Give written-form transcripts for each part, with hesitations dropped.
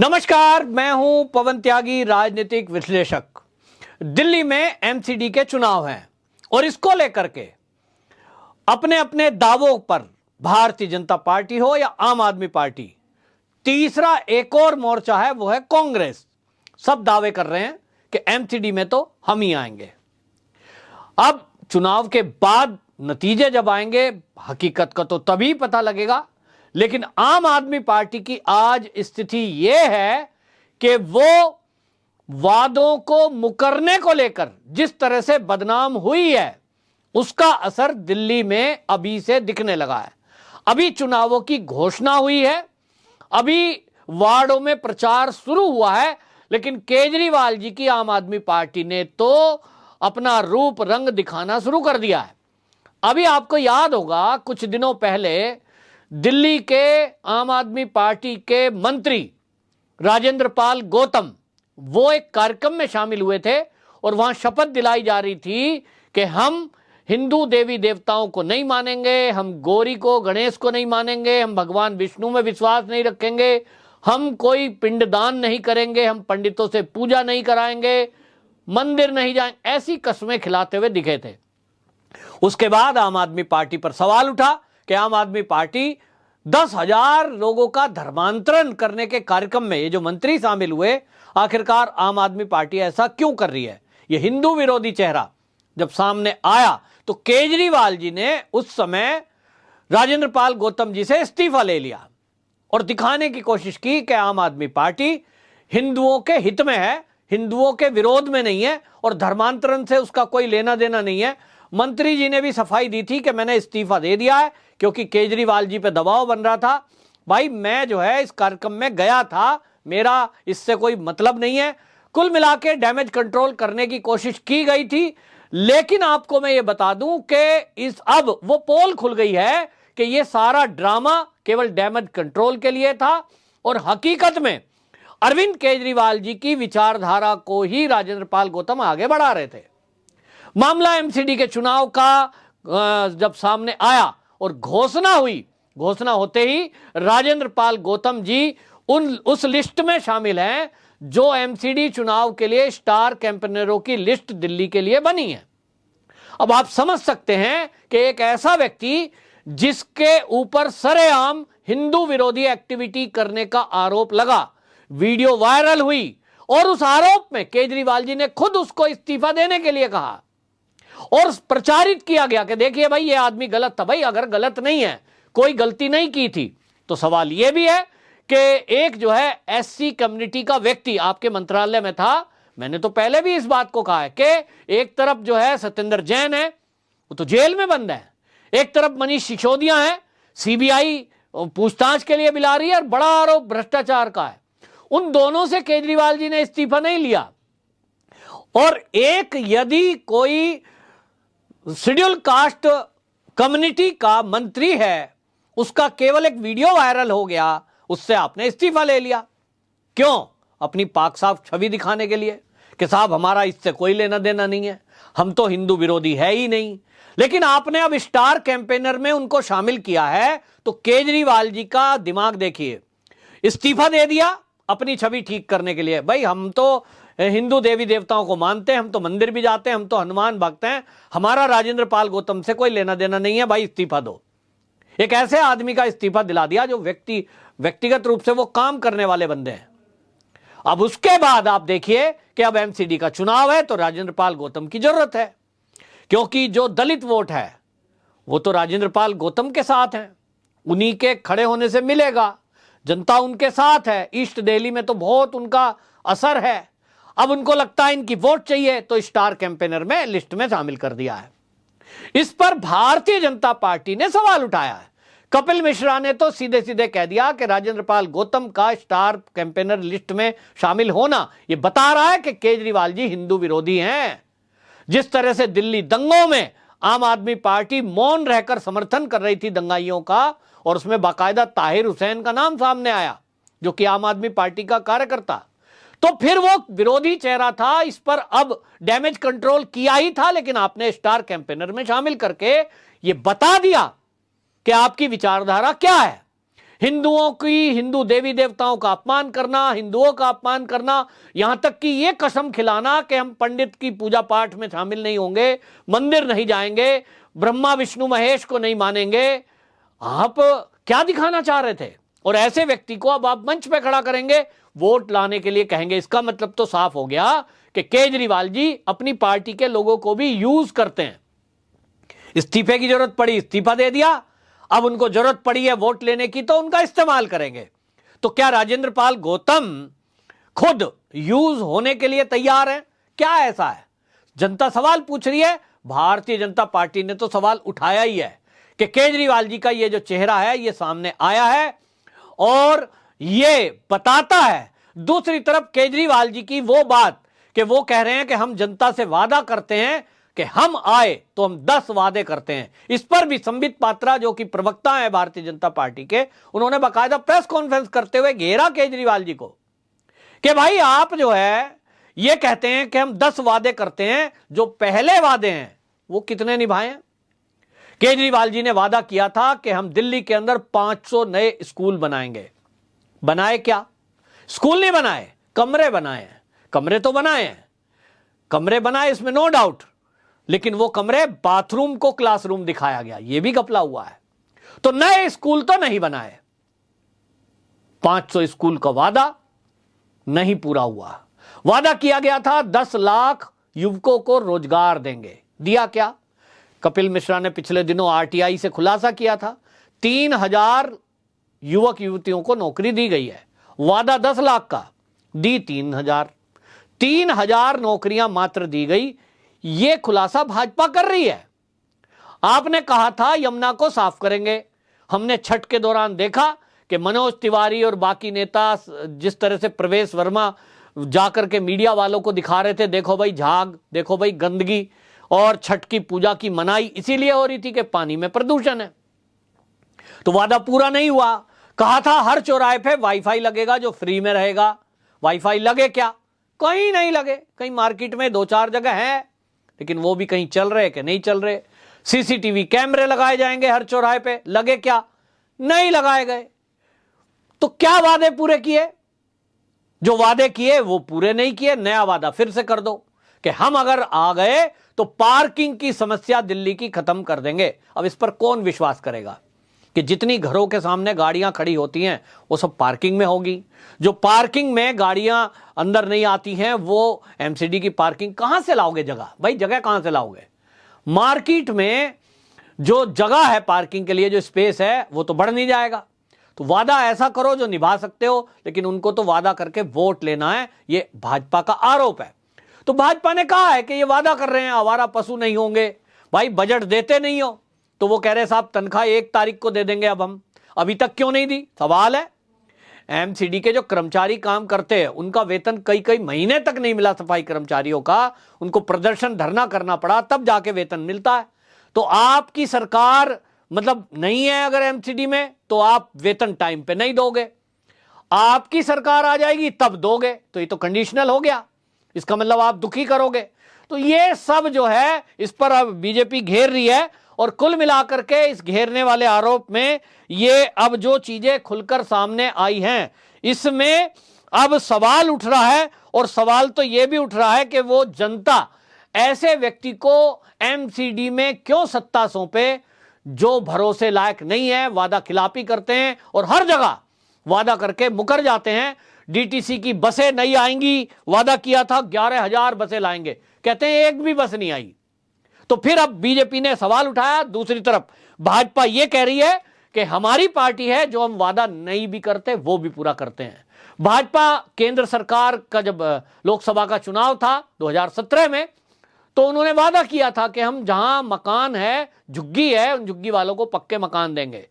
नमस्कार, मैं हूं पवन त्यागी, राजनीतिक विश्लेषक। दिल्ली में एमसीडी के चुनाव हैं और इसको लेकर के अपने अपने दावों पर भारतीय जनता पार्टी हो या आम आदमी पार्टी, तीसरा एक और मोर्चा है, वो है कांग्रेस। सब दावे कर रहे हैं कि एमसीडी में तो हम ही आएंगे। अब चुनाव के बाद नतीजे जब आएंगे, हकीकत का तो तभी पता लगेगा। लेकिन आम आदमी पार्टी की आज स्थिति यह है कि वो वादों को मुकरने को लेकर जिस तरह से बदनाम हुई है, उसका असर दिल्ली में अभी से दिखने लगा है। अभी चुनावों की घोषणा हुई है, अभी वार्डों में प्रचार शुरू हुआ है, लेकिन केजरीवाल जी की आम आदमी पार्टी ने तो अपना रूप रंग दिखाना शुरू कर दिया है। अभी आपको याद होगा, कुछ दिनों पहले दिल्ली के आम आदमी पार्टी के मंत्री राजेंद्र पाल गौतम वो एक कार्यक्रम में शामिल हुए थे और वहां शपथ दिलाई जा रही थी कि हम हिंदू देवी देवताओं को नहीं मानेंगे, हम गौरी को, गणेश को नहीं मानेंगे, हम भगवान विष्णु में विश्वास नहीं रखेंगे, हम कोई पिंडदान नहीं करेंगे, हम पंडितों से पूजा नहीं कराएंगे, मंदिर नहीं जाएंगे, ऐसी कस्में खिलाते हुए दिखे थे। उसके बाद आम आदमी पार्टी पर सवाल उठा कि आम आदमी पार्टी 10,000 लोगों का धर्मांतरण करने के कार्यक्रम में ये जो मंत्री शामिल हुए, आखिरकार आम आदमी पार्टी ऐसा क्यों कर रही है। ये हिंदू विरोधी चेहरा जब सामने आया तो केजरीवाल जी ने उस समय राजेंद्र पाल गौतम जी से इस्तीफा ले लिया और दिखाने की कोशिश की कि आम आदमी पार्टी हिंदुओं के हित में है, हिंदुओं के विरोध में नहीं है और धर्मांतरण से उसका कोई लेना देना नहीं है। मंत्री जी ने भी सफाई दी थी कि मैंने इस्तीफा दे दिया है क्योंकि केजरीवाल जी पे दबाव बन रहा था। भाई, मैं जो है इस कार्यक्रम में गया था, मेरा इससे कोई मतलब नहीं है। कुल मिला के डैमेज कंट्रोल करने की कोशिश की गई थी। लेकिन आपको मैं ये बता दूं कि अब वो पोल खुल गई है कि ये सारा ड्रामा केवल डैमेज कंट्रोल के लिए था और हकीकत में अरविंद केजरीवाल जी की विचारधारा को ही राजेंद्र पाल गौतम आगे बढ़ा रहे थे। मामला एमसीडी के चुनाव का जब सामने आया और घोषणा हुई, घोषणा होते ही राजेंद्र पाल गौतम जी उस लिस्ट में शामिल हैं जो एमसीडी चुनाव के लिए स्टार कैंपेनरों की लिस्ट दिल्ली के लिए बनी है। अब आप समझ सकते हैं कि एक ऐसा व्यक्ति जिसके ऊपर सरेआम हिंदू विरोधी एक्टिविटी करने का आरोप लगा, वीडियो वायरल हुई और उस आरोप में केजरीवाल जी ने खुद उसको इस्तीफा देने के लिए कहा और प्रचारित किया गया कि देखिए भाई, ये आदमी गलत था। भाई, अगर गलत नहीं है, कोई गलती नहीं की थी, तो सवाल यह भी है कि एक जो है एससी कम्युनिटी का व्यक्ति आपके मंत्रालय में था। मैंने तो पहले भी इस बात को कहा है कि एक तरफ जो है सत्येंद्र जैन है, वो तो जेल में बंद है, एक तरफ मनीष सिसोदिया है, सीबीआई पूछताछ के लिए बुला रही है और बड़ा आरोप भ्रष्टाचार का है। उन दोनों से केजरीवाल जी ने इस्तीफा नहीं लिया। और एक यदि कोई शेड्यूल कास्ट कम्युनिटी का मंत्री है, उसका केवल एक वीडियो वायरल हो गया, उससे आपने इस्तीफा ले लिया। क्यों? अपनी पाक साफ छवि दिखाने के लिए कि साहब हमारा इससे कोई लेना देना नहीं है, हम तो हिंदू विरोधी है ही नहीं। लेकिन आपने अब स्टार कैंपेनर में उनको शामिल किया है, तो केजरीवाल जी का दिमाग देखिए, इस्तीफा दे दिया अपनी छवि ठीक करने के लिए। भाई, हम तो हिंदू देवी देवताओं को मानते हैं, हम तो मंदिर भी जाते हैं, हम तो हनुमान भक्त हैं, हमारा राजेंद्र पाल गौतम से कोई लेना देना नहीं है, भाई इस्तीफा दो। एक ऐसे आदमी का इस्तीफा दिला दिया जो व्यक्तिगत रूप से वो काम करने वाले बंदे हैं। अब उसके बाद आप देखिए कि अब एमसीडी का चुनाव है तो राजेंद्र पाल गौतम की जरूरत है, क्योंकि जो दलित वोट है वो तो राजेंद्र पाल गौतम के साथ है, उन्हीं के खड़े होने से मिलेगा, जनता उनके साथ है। ईस्ट दिल्ली में तो बहुत उनका असर है। अब उनको लगता है इनकी वोट चाहिए, तो स्टार कैंपेनर में लिस्ट में शामिल कर दिया है। इस पर भारतीय जनता पार्टी ने सवाल उठाया है। कपिल मिश्रा ने तो सीधे सीधे कह दिया कि राजेंद्र पाल गौतम का स्टार कैंपेनर लिस्ट में शामिल होना ये बता रहा है कि केजरीवाल जी हिंदू विरोधी हैं। जिस तरह से दिल्ली दंगों में आम आदमी पार्टी मौन रहकर समर्थन कर रही थी दंगाइयों का, और उसमें बाकायदा ताहिर हुसैन का नाम सामने आया जो कि आम आदमी पार्टी का कार्यकर्ता, तो फिर वो विरोधी चेहरा था। इस पर अब डैमेज कंट्रोल किया ही था, लेकिन आपने स्टार कैंपेनर में शामिल करके ये बता दिया कि आपकी विचारधारा क्या है। हिंदुओं की, हिंदू देवी देवताओं का अपमान करना, हिंदुओं का अपमान करना, यहां तक कि यह कसम खिलाना कि हम पंडित की पूजा पाठ में शामिल नहीं होंगे, मंदिर नहीं जाएंगे, ब्रह्मा विष्णु महेश को नहीं मानेंगे। आप क्या दिखाना चाह रहे थे? और ऐसे व्यक्ति को अब आप मंच पे खड़ा करेंगे, वोट लाने के लिए कहेंगे। इसका मतलब तो साफ हो गया कि केजरीवाल जी अपनी पार्टी के लोगों को भी यूज करते हैं। इस्तीफे की जरूरत पड़ी, इस्तीफा दे दिया। अब उनको जरूरत पड़ी है वोट लेने की, तो उनका इस्तेमाल करेंगे। तो क्या राजेंद्र पाल गौतम खुद यूज होने के लिए तैयार है? क्या ऐसा है? जनता सवाल पूछ रही है। भारतीय जनता पार्टी ने तो सवाल उठाया ही है कि केजरीवाल जी का ये जो चेहरा है ये सामने आया है और ये बताता है दूसरी तरफ केजरीवाल जी की वो बात कि वो कह रहे हैं कि हम जनता से वादा करते हैं कि हम आए तो हम 10 वादे करते हैं। इस पर भी संबित पात्रा जो कि प्रवक्ता है भारतीय जनता पार्टी के, उन्होंने बाकायदा प्रेस कॉन्फ्रेंस करते हुए घेरा केजरीवाल जी को कि भाई आप जो है ये कहते हैं कि हम 10 वादे करते हैं, जो पहले वादे हैं वो कितने निभाए हैं? केजरीवाल जी ने वादा किया था कि हम दिल्ली के अंदर 500 नए स्कूल बनाएंगे। बनाए क्या? स्कूल नहीं बनाए, कमरे बनाए हैं। कमरे तो बनाए हैं, कमरे बनाए, इसमें नो डाउट, लेकिन वो कमरे बाथरूम को क्लासरूम दिखाया गया, ये भी घपला हुआ है। तो नए स्कूल तो नहीं बनाए। 500 स्कूल का वादा नहीं पूरा हुआ। वादा किया गया था 10 लाख युवकों को रोजगार देंगे। दिया क्या? कपिल मिश्रा ने पिछले दिनों आरटीआई से खुलासा किया था 3000 युवक युवतियों को नौकरी दी गई है। वादा 10 लाख का, दी 3000 नौकरियां मात्र दी गई। यह खुलासा भाजपा कर रही है। आपने कहा था यमुना को साफ करेंगे। हमने छठ के दौरान देखा कि मनोज तिवारी और बाकी नेता जिस तरह से प्रवेश वर्मा जाकर के मीडिया वालों को दिखा रहे थे, देखो भाई झाग, देखो भाई गंदगी, और छठ की पूजा की मनाही इसीलिए हो रही थी कि पानी में प्रदूषण है। तो वादा पूरा नहीं हुआ। कहा था हर चौराहे पे वाईफाई लगेगा जो फ्री में रहेगा। वाईफाई लगे क्या? कहीं नहीं लगे। कहीं मार्केट में 2-4 जगह है, लेकिन वो भी कहीं चल रहे कि नहीं चल रहे। सीसीटीवी कैमरे लगाए जाएंगे हर चौराहे पे, लगे क्या? नहीं लगाए गए। तो क्या वादे पूरे किए? जो वादे किए वो पूरे नहीं किए। नया वादा फिर से कर दो कि हम अगर आ गए तो पार्किंग की समस्या दिल्ली की खत्म कर देंगे। अब इस पर कौन विश्वास करेगा कि जितनी घरों के सामने गाड़ियां खड़ी होती हैं वो सब पार्किंग में होगी। जो पार्किंग में गाड़ियां अंदर नहीं आती हैं वो एमसीडी की पार्किंग कहां से लाओगे? जगह भाई, जगह कहां से लाओगे? मार्केट में जो जगह है पार्किंग के लिए, जो स्पेस है, वो तो बढ़ नहीं जाएगा। तो वादा ऐसा करो जो निभा सकते हो, लेकिन उनको तो वादा करके वोट लेना है, ये भाजपा का आरोप है। तो भाजपा ने कहा है कि ये वादा कर रहे हैं आवारा पशु नहीं होंगे। भाई बजट देते नहीं हो तो वो कह रहे साहब तनख्वाह 1 तारीख को दे देंगे। अब हम अभी तक क्यों नहीं दी? सवाल है। एमसीडी के जो कर्मचारी काम करते हैं उनका वेतन कई महीने तक नहीं मिला। सफाई कर्मचारियों का उनको प्रदर्शन धरना करना पड़ा, तब जाके वेतन मिलता है। तो आपकी सरकार मतलब नहीं है अगर एमसीडी में, तो आप वेतन टाइम पे नहीं दोगे। आपकी सरकार आ जाएगी तब दोगे, तो ये तो कंडीशनल हो गया। इसका मतलब आप दुखी करोगे। तो ये सब जो है इस पर अब बीजेपी घेर रही है, और कुल मिलाकर के इस घेरने वाले आरोप में ये अब जो चीजें खुलकर सामने आई हैं, इसमें अब सवाल उठ रहा है। और सवाल तो ये भी उठ रहा है कि वो जनता ऐसे व्यक्ति को एमसीडी में क्यों सत्ता सौंपे जो भरोसे लायक नहीं है, वादा खिलाफी करते हैं और हर जगह वादा करके मुकर जाते हैं। डीटीसी की बसें नहीं आएंगी, वादा किया था 11,000 बसें लाएंगे, कहते हैं एक भी बस नहीं आई। तो फिर अब बीजेपी ने सवाल उठाया। दूसरी तरफ भाजपा यह कह रही है कि हमारी पार्टी है जो हम वादा नहीं भी करते वो भी पूरा करते हैं। भाजपा केंद्र सरकार का जब लोकसभा का चुनाव था 2017 में, तो उन्होंने वादा किया था कि हम जहां मकान है, झुग्गी है, उन झुग्गी वालों को पक्के मकान देंगे।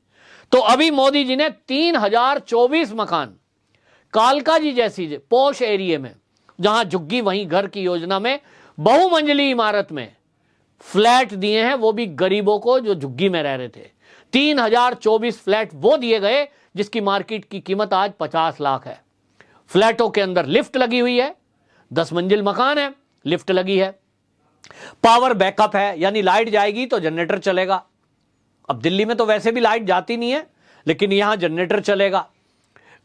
तो अभी मोदी जी ने 3024 मकान कालका जी जैसी पॉश एरिया में, जहां झुग्गी वहीं घर की योजना में बहुमंजिली इमारत में फ्लैट दिए हैं, वो भी गरीबों को जो झुग्गी में रह रहे थे। 3024 फ्लैट वो दिए गए जिसकी मार्केट की कीमत आज 50 लाख है। फ्लैटों के अंदर लिफ्ट लगी हुई है, 10 मंजिल मकान है, लिफ्ट लगी है, पावर बैकअप है, यानी लाइट जाएगी तो जनरेटर चलेगा। अब दिल्ली में तो वैसे भी लाइट जाती नहीं है, लेकिन यहां जनरेटर चलेगा।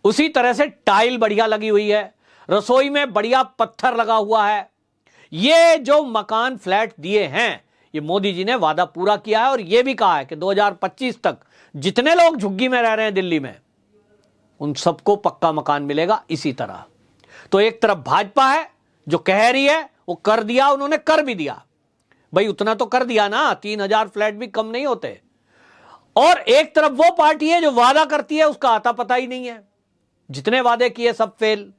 उसी तरह से टाइल बढ़िया लगी हुई है, रसोई में बढ़िया पत्थर लगा हुआ है। ये जो मकान फ्लैट दिए हैं, ये मोदी जी ने वादा पूरा किया है और ये भी कहा है कि 2025 तक जितने लोग झुग्गी में रह रहे हैं दिल्ली में, उन सबको पक्का मकान मिलेगा। इसी तरह तो एक तरफ भाजपा है जो कह रही है, वो कर दिया, उन्होंने कर भी दिया भाई, उतना तो कर दिया ना, 3000 फ्लैट भी कम नहीं होते। और एक तरफ वो पार्टी है जो वादा करती है, उसका आता पता ही नहीं है, जितने वादे किए सब फेल।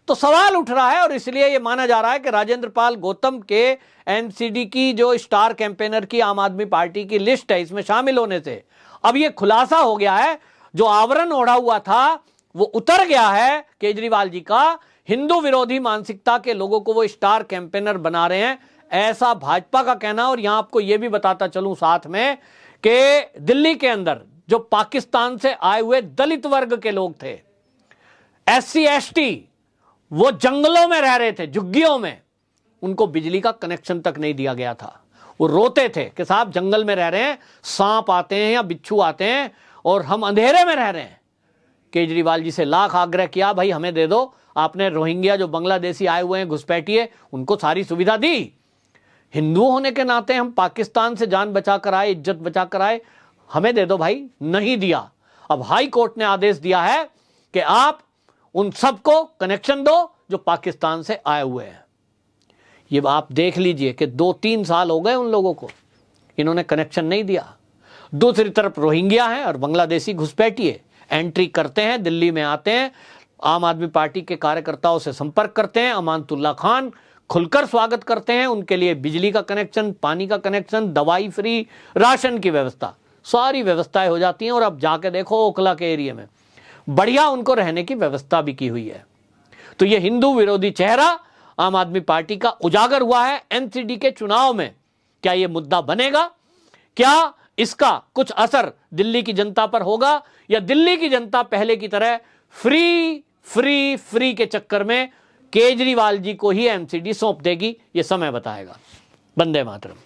तो सवाल उठ रहा है और इसलिए यह माना जा रहा है कि राजेंद्र पाल गौतम के एमसीडी की जो स्टार कैंपेनर की आम आदमी पार्टी की लिस्ट है, इसमें शामिल होने से अब यह खुलासा हो गया है, जो आवरण ओढ़ा हुआ था वो उतर गया है केजरीवाल जी का। हिंदू विरोधी मानसिकता के लोगों को वो स्टार कैंपेनर बना रहे हैं, ऐसा भाजपा का कहना। और यहां आपको यह भी बताता चलूं साथ में कि दिल्ली के अंदर जो पाकिस्तान से आए हुए दलित वर्ग के लोग थे, SC ST, वो जंगलों में रह रहे थे, झुग्गियों में, उनको बिजली का कनेक्शन तक नहीं दिया गया था। वो रोते थे कि साहब जंगल में रह रहे हैं, सांप आते हैं या बिच्छू आते हैं और हम अंधेरे में रह रहे हैं। केजरीवाल जी से लाख आग्रह किया, भाई हमें दे दो। आपने रोहिंग्या जो बांग्लादेशी आए हुए हैं घुसपैठिए, उनको सारी सुविधा दी। हिंदू होने के नाते हम पाकिस्तान से जान बचा कर आए, इज्जत बचा कर आए, हमें दे दो भाई, नहीं दिया। अब हाई कोर्ट ने आदेश दिया है कि आप उन सबको कनेक्शन दो जो पाकिस्तान से आए हुए हैं। ये आप देख लीजिए कि 2-3 साल हो गए उन लोगों को, इन्होंने कनेक्शन नहीं दिया। दूसरी तरफ रोहिंग्या हैं और बांग्लादेशी घुसपैठिए एंट्री करते हैं, दिल्ली में आते हैं, आम आदमी पार्टी के कार्यकर्ताओं से संपर्क करते हैं, अमानतुल्लाह खान खुलकर स्वागत करते हैं, उनके लिए बिजली का कनेक्शन, पानी का कनेक्शन, दवाई फ्री, राशन की व्यवस्था, सारी व्यवस्थाएं हो जाती हैं। और अब जाके देखो ओखला के एरिया में बढ़िया उनको रहने की व्यवस्था भी की हुई है। तो ये हिंदू विरोधी चेहरा आम आदमी पार्टी का उजागर हुआ है एमसीडी के चुनाव में। क्या यह मुद्दा बनेगा? क्या इसका कुछ असर दिल्ली की जनता पर होगा, या दिल्ली की जनता पहले की तरह फ्री फ्री फ्री के चक्कर में केजरीवाल जी को ही एमसीडी सौंप देगी? यह समय बताएगा। वंदे मातरम।